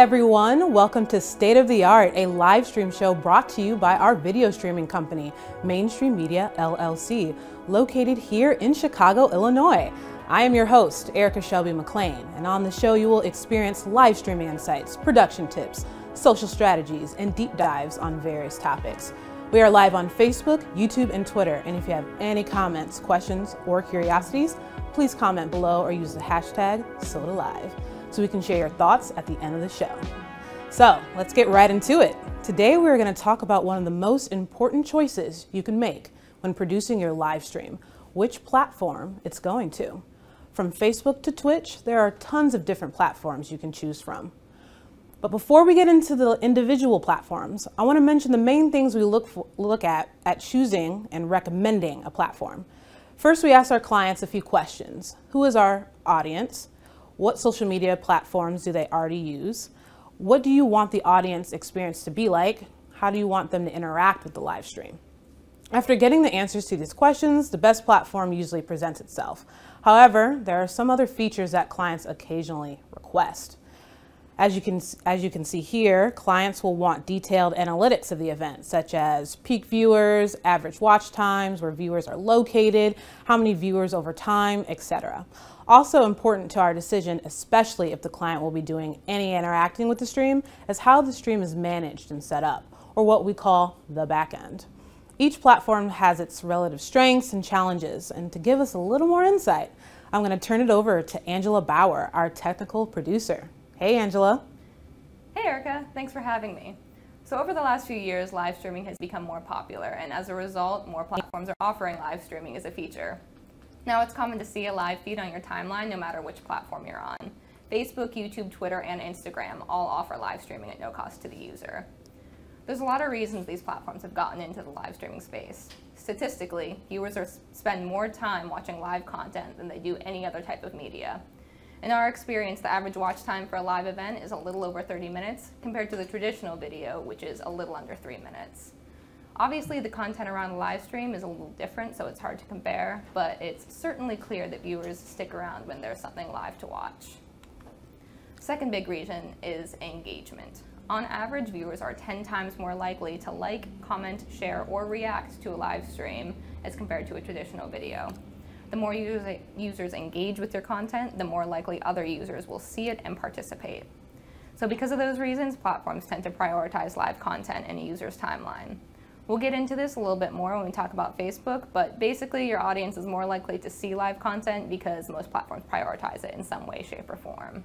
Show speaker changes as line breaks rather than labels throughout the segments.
everyone, welcome to State of the Art, a live stream show brought to you by our video streaming company, Mainstream Media LLC, located here in Chicago, Illinois. I am your host, Shelby McClain, and on the show you will experience live streaming insights, production tips, social strategies, and deep dives on various topics. We are live on Facebook, YouTube, and Twitter, and if you have any comments, questions, or curiosities, please comment below or use the hashtag #SodaLive so we can share your thoughts at the end of the show. So let's get right into it. Today we're going to talk about one of the most important choices you can make when producing your live stream, which platform it's going to. From Facebook to Twitch, there are tons of different platforms you can choose from. But before we get into the individual platforms, I want to mention the main things we look at choosing and recommending a platform. First, we ask our clients a few questions. Who is our audience? What social media platforms do they already use? What do you want the audience experience to be like? How do you want them to interact with the live stream? After getting the answers to these questions, the best platform usually presents itself. However, there are some other features that clients occasionally request. As you can see here, clients will want detailed analytics of the event, such as peak viewers, average watch times, where viewers are located, how many viewers over time, etc. Also important to our decision, especially if the client will be doing any interacting with the stream, is how the stream is managed and set up, or what we call the back end. Each platform has its relative strengths and challenges, and to give us a little more insight, I'm going to turn it over to Angela Bour, our technical producer. Hey, Angela.
Hey, Erica. Thanks for having me. So over the last few years, live streaming has become more popular, and as a result, more platforms are offering live streaming as a feature. Now, it's common to see a live feed on your timeline no matter which platform you're on. Facebook, YouTube, Twitter, and Instagram all offer live streaming at no cost to the user. There's a lot of reasons these platforms have gotten into the live streaming space. Statistically, viewers spend more time watching live content than they do any other type of media. In our experience, the average watch time for a live event is a little over 30 minutes compared to the traditional video, which is a little under 3 minutes. Obviously, the content around the live stream is a little different, so it's hard to compare, but it's certainly clear that viewers stick around when there's something live to watch. Second big reason is engagement. On average, viewers are 10 times more likely to like, comment, share, or react to a live stream as compared to a traditional video. The more users engage with your content, the more likely other users will see it and participate. So because of those reasons, platforms tend to prioritize live content in a user's timeline. We'll get into this a little bit more when we talk about Facebook, but basically your audience is more likely to see live content because most platforms prioritize it in some way, shape, or form.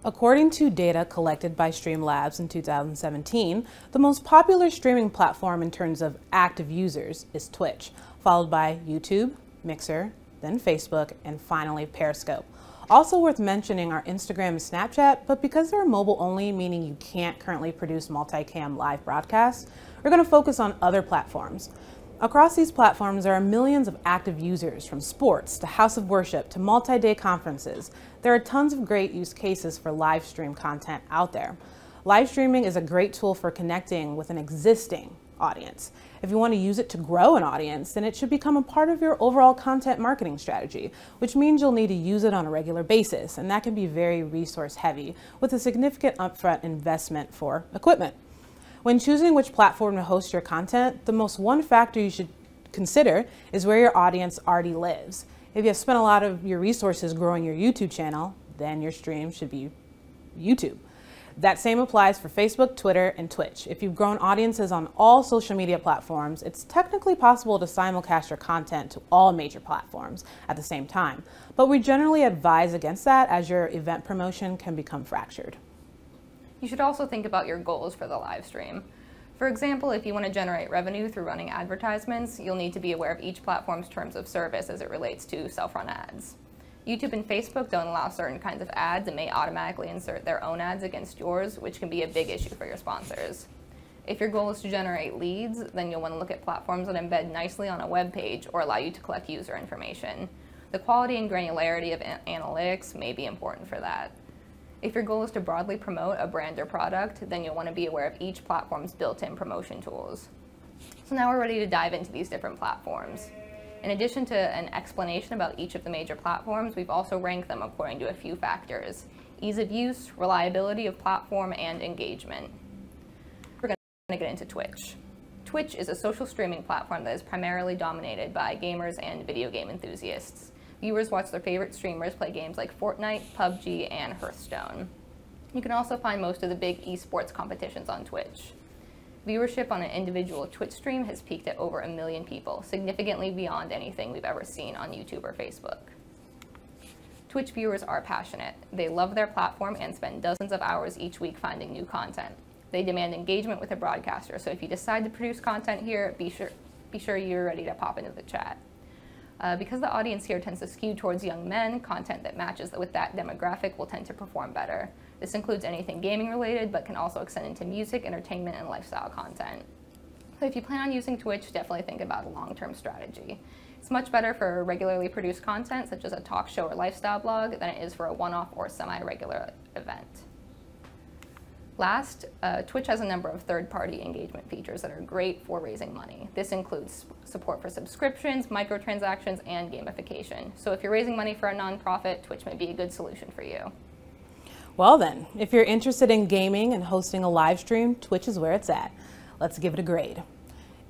According to data collected by Streamlabs in 2017, the most popular streaming platform in terms of active users is Twitch, followed by YouTube, Mixer, then Facebook, and finally Periscope. Also worth mentioning are Instagram and Snapchat, but because they're mobile only, meaning you can't currently produce multicam live broadcasts, we're going to focus on other platforms. Across these platforms, there are millions of active users, from sports to house of worship to multi-day conferences. There are tons of great use cases for live stream content out there. Live streaming is a great tool for connecting with an existing audience. If you want to use it to grow an audience, then it should become a part of your overall content marketing strategy, which means you'll need to use it on a regular basis, and that can be very resource heavy with a significant upfront investment for equipment. When choosing which platform to host your content, the most one factor you should consider is where your audience already lives. If you have spent a lot of your resources growing your YouTube channel, then your stream should be YouTube. That same applies for Facebook, Twitter, and Twitch. If you've grown audiences on all social media platforms, it's technically possible to simulcast your content to all major platforms at the same time. But we generally advise against that, as your event promotion can become fractured.
You should also think about your goals for the live stream. For example, if you want to generate revenue through running advertisements, you'll need to be aware of each platform's terms of service as it relates to self-run ads. YouTube and Facebook don't allow certain kinds of ads and may automatically insert their own ads against yours, which can be a big issue for your sponsors. If your goal is to generate leads, then you'll want to look at platforms that embed nicely on a web page or allow you to collect user information. The quality and granularity of analytics may be important for that. If your goal is to broadly promote a brand or product, then you'll want to be aware of each platform's built-in promotion tools. So now we're ready to dive into these different platforms. In addition to an explanation about each of the major platforms, we've also ranked them according to a few factors. ease of use, reliability of platform, and engagement. We're going to get into Twitch. Twitch is a social streaming platform that is primarily dominated by gamers and video game enthusiasts. Viewers watch their favorite streamers play games like Fortnite, PUBG, and Hearthstone. You can also find most of the big esports competitions on Twitch. Viewership on an individual Twitch stream has peaked at over 1 million people, significantly beyond anything we've ever seen on YouTube or Facebook. Twitch viewers are passionate. They love their platform and spend dozens of hours each week finding new content. They demand engagement with a broadcaster, so if you decide to produce content here, be sure you're ready to pop into the chat. Because the audience here tends to skew towards young men, content that matches with that demographic will tend to perform better. This includes anything gaming related, but can also extend into music, entertainment, and lifestyle content. So if you plan on using Twitch, definitely think about a long-term strategy. It's much better for regularly produced content, such as a talk show or lifestyle blog, than it is for a one-off or semi-regular event. Last, Twitch has a number of third-party engagement features that are great for raising money. This includes support for subscriptions, microtransactions, and gamification. So if you're raising money for a nonprofit, Twitch may be a good solution for you.
Well then, if you're interested in gaming and hosting a live stream, Twitch is where it's at. Let's give it a grade.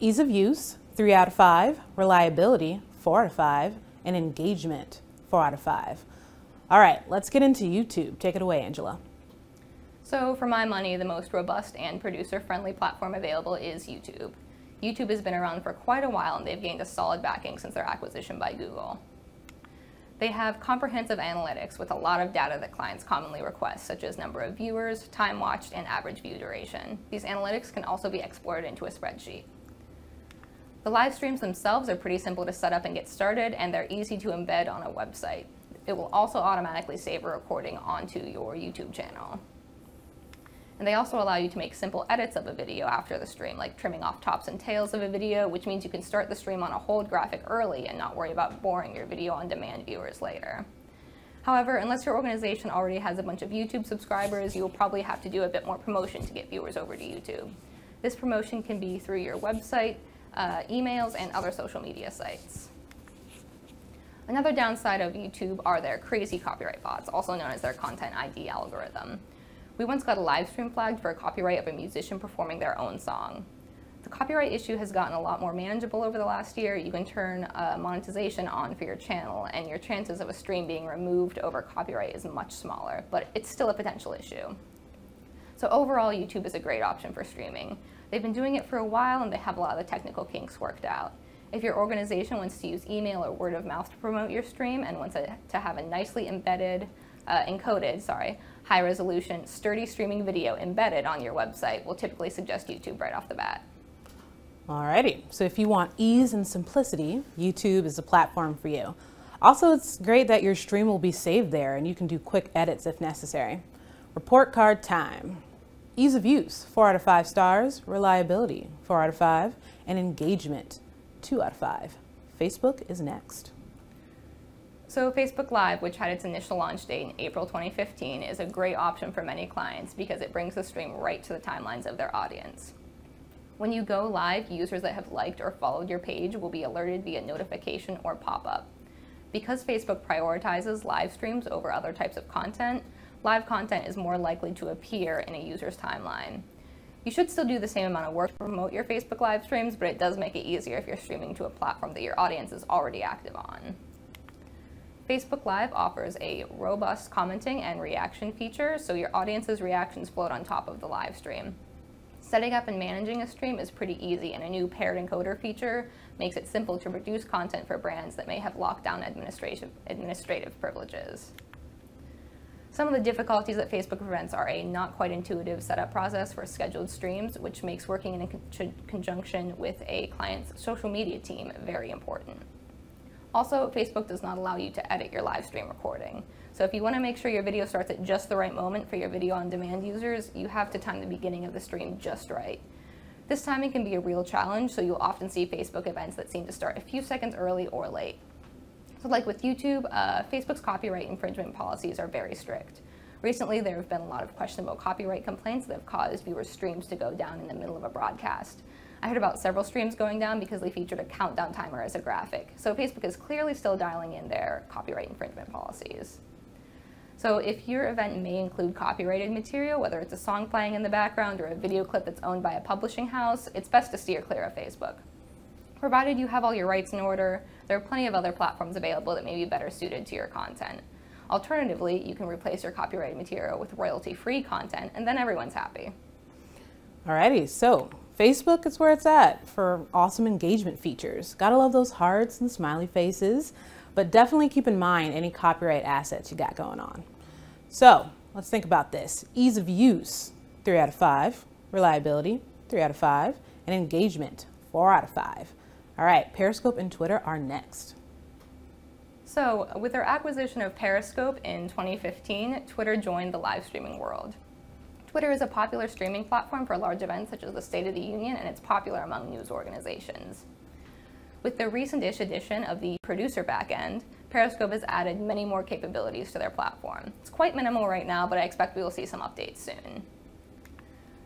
Ease of use, 3 out of 5. Reliability, 4 out of 5. And engagement, 4 out of 5. All right, let's get into YouTube. Take it away, Angela.
So for my money, the most robust and producer-friendly platform available is YouTube. YouTube has been around for quite a while, and they've gained a solid backing since their acquisition by Google. They have comprehensive analytics with a lot of data that clients commonly request, such as number of viewers, time watched, and average view duration. These analytics can also be exported into a spreadsheet. The live streams themselves are pretty simple to set up and get started, and they're easy to embed on a website. It will also automatically save a recording onto your YouTube channel. And they also allow you to make simple edits of a video after the stream, like trimming off tops and tails of a video, which means you can start the stream on a hold graphic early and not worry about boring your video on demand viewers later. However, unless your organization already has a bunch of YouTube subscribers, you will probably have to do a bit more promotion to get viewers over to YouTube. This promotion can be through your website, emails, and other social media sites. Another downside of YouTube are their crazy copyright bots, also known as their Content ID algorithm. We once got a live stream flagged for a copyright of a musician performing their own song. The copyright issue has gotten a lot more manageable over the last year. You can turn monetization on for your channel, and your chances of a stream being removed over copyright is much smaller, but it's still a potential issue. So overall, YouTube is a great option for streaming. They've been doing it for a while, and they have a lot of the technical kinks worked out. If your organization wants to use email or word of mouth to promote your stream and wants to have a nicely encoded, high-resolution, sturdy streaming video embedded on your website, we'll typically suggest YouTube right off the bat.
Alrighty, so if you want ease and simplicity, YouTube is the platform for you. Also, it's great that your stream will be saved there and you can do quick edits if necessary. Report card time. Ease of use, 4 out of 5 stars. Reliability, 4 out of 5. And engagement, 2 out of 5. Facebook is next.
So Facebook Live, which had its initial launch date in April 2015, is a great option for many clients because it brings the stream right to the timelines of their audience. When you go live, users that have liked or followed your page will be alerted via notification or pop-up. Because Facebook prioritizes live streams over other types of content, live content is more likely to appear in a user's timeline. You should still do the same amount of work to promote your Facebook live streams, but it does make it easier if you're streaming to a platform that your audience is already active on. Facebook Live offers a robust commenting and reaction feature, so your audience's reactions float on top of the live stream. Setting up and managing a stream is pretty easy, and a new paired encoder feature makes it simple to produce content for brands that may have locked down administrative privileges. Some of the difficulties that Facebook presents are a not quite intuitive setup process for scheduled streams, which makes working in conjunction with a client's social media team very important. Also, Facebook does not allow you to edit your live stream recording. So if you want to make sure your video starts at just the right moment for your video on demand users, you have to time the beginning of the stream just right. This timing can be a real challenge, so you'll often see Facebook events that seem to start a few seconds early or late. So like with YouTube, Facebook's copyright infringement policies are very strict. Recently, there have been a lot of questionable copyright complaints that have caused viewers' streams to go down in the middle of a broadcast. I heard about several streams going down because they featured a countdown timer as a graphic. So Facebook is clearly still dialing in their copyright infringement policies. So if your event may include copyrighted material, whether it's a song playing in the background or a video clip that's owned by a publishing house, it's best to steer clear of Facebook. Provided you have all your rights in order, there are plenty of other platforms available that may be better suited to your content. Alternatively, you can replace your copyrighted material with royalty-free content, and then everyone's happy.
Alrighty, so Facebook is where it's at for awesome engagement features. Gotta love those hearts and smiley faces, but definitely keep in mind any copyright assets you got going on. So let's think about this. Ease of use, 3 out of 5. Reliability, 3 out of 5. And engagement, 4 out of 5. All right, Periscope and Twitter are next.
So with their acquisition of Periscope in 2015, Twitter joined the live streaming world. Twitter is a popular streaming platform for large events such as the State of the Union, and it's popular among news organizations. With the recent-ish addition of the producer backend, Periscope has added many more capabilities to their platform. It's quite minimal right now, but I expect we will see some updates soon.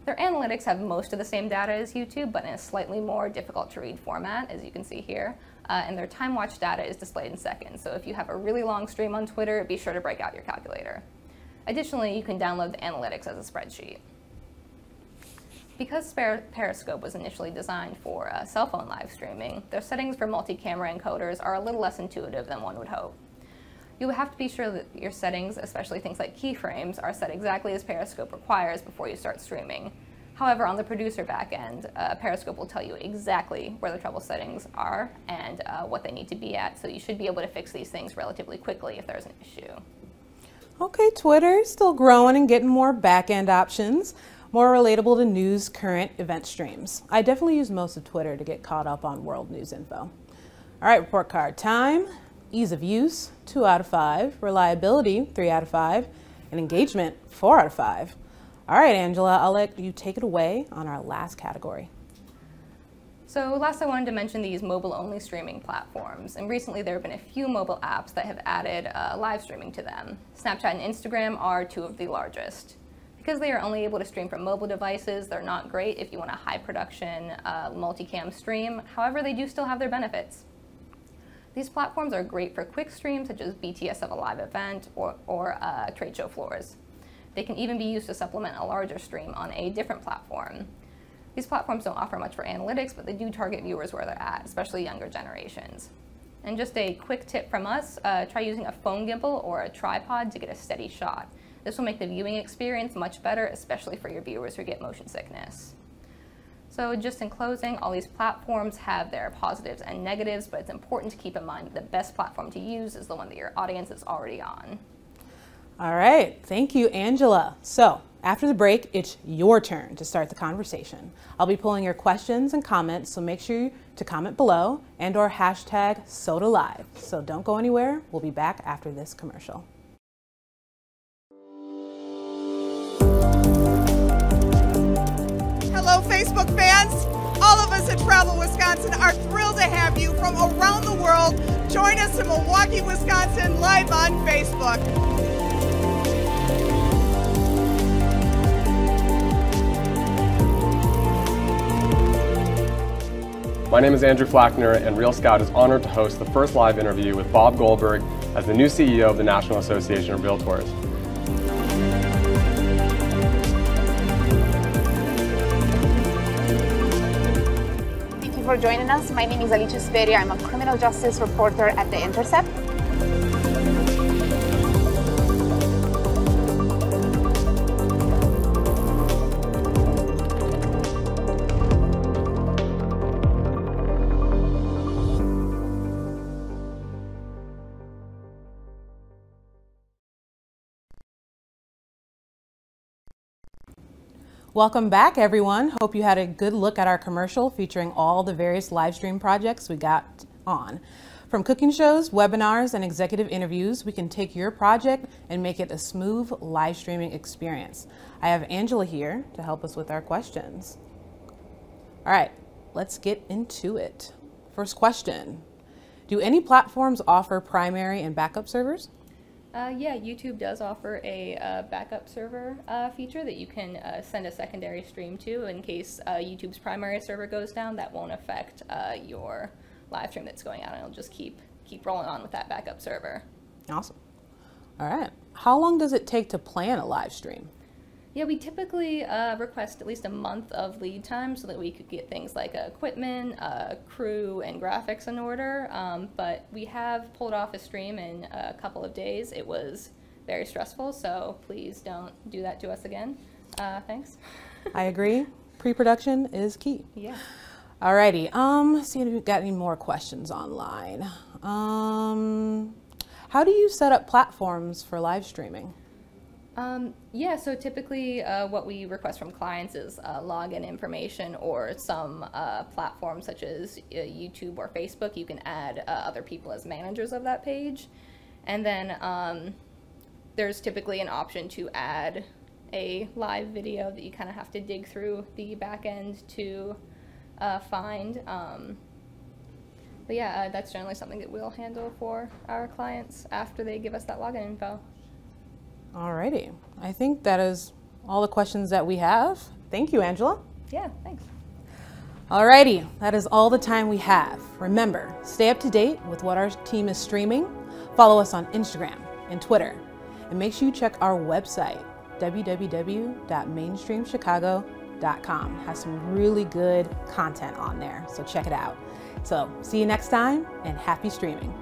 Their analytics have most of the same data as YouTube, but in a slightly more difficult to read format, as you can see here. And their time watch data is displayed in seconds. So if you have a really long stream on Twitter, be sure to break out your calculator. Additionally, you can download the analytics as a spreadsheet. Because Periscope was initially designed for cell phone live streaming, their settings for multi-camera encoders are a little less intuitive than one would hope. You will have to be sure that your settings, especially things like keyframes, are set exactly as Periscope requires before you start streaming. However, on the producer backend, Periscope will tell you exactly where the trouble settings are and what they need to be at, so you should be able to fix these things relatively quickly if there's an issue.
Okay, Twitter is still growing and getting more back-end options, more relatable to news, current event streams. I definitely use most of Twitter to get caught up on world news info. All right, report card time. Ease of use, 2 out of 5. Reliability, 3 out of 5. And engagement, 4 out of 5. All right, Angela, I'll let you take it away on our last category.
So last I wanted to mention these mobile-only streaming platforms, and recently there have been a few mobile apps that have added live streaming to them. Snapchat and Instagram are 2 of the largest. Because they are only able to stream from mobile devices, they're not great if you want a high-production multicam stream. However, they do still have their benefits. These platforms are great for quick streams, such as BTS of a live event or trade show floors. They can even be used to supplement a larger stream on a different platform. These platforms don't offer much for analytics, but they do target viewers where they're at, especially younger generations. And just a quick tip from us, try using a phone gimbal or a tripod to get a steady shot. This will make the viewing experience much better, especially for your viewers who get motion sickness. So just in closing, all these platforms have their positives and negatives, but it's important to keep in mind that the best platform to use is the one that your audience is already on.
All right, thank you, Angela. So after the break, it's your turn to start the conversation. I'll be pulling your questions and comments, so make sure to comment below and/or hashtag #SodaLive. So don't go anywhere. We'll be back after this commercial.
Hello, Facebook fans. All of us at Travel Wisconsin are thrilled to have you from around the world join us in Milwaukee, Wisconsin, live on Facebook.
My name is Andrew Flackner, and Real Scout is honored to host the first live interview with Bob Goldberg as the new CEO of the National Association of Realtors.
Thank you for joining us. My name is Alicia Speri. I'm a criminal justice reporter at The Intercept.
Welcome back, everyone. Hope you had a good look at our commercial featuring all the various live stream projects we got on. From cooking shows, webinars, and executive interviews, we can take your project and make it a smooth live streaming experience. I have Angela here to help us with our questions. All right, let's get into it. First question, do any platforms offer primary and backup servers?
Yeah, YouTube does offer a backup server feature that you can send a secondary stream to in case YouTube's primary server goes down. That won't affect your live stream that's going out, and it'll just keep rolling on with that backup server.
Awesome. All right, how long does it take to plan a live stream?
Yeah, we typically request at least a month of lead time so that we could get things like equipment, crew, and graphics in order. But we have pulled off a stream in a couple of days. It was very stressful, so please don't do that to us again. Thanks.
I agree. Pre-production is key.
Yeah.
Alrighty. Let's see if we've got any more questions online. How do you set up platforms for live streaming?
Yeah, so typically what we request from clients is login information or some platforms such as YouTube or Facebook. You can add other people as managers of that page. And then there's typically an option to add a live video that you kind of have to dig through the back end to find. But yeah, that's generally something that we'll handle for our clients after they give us that login info.
Alrighty. I think that is all the questions that we have. Thank you, Angela.
Yeah, thanks.
Alrighty, that is all the time we have. Remember, stay up to date with what our team is streaming. Follow us on Instagram and Twitter. And make sure you check our website, www.mainstreamchicago.com. Has some really good content on there, so check it out. So, see you next time, and happy streaming.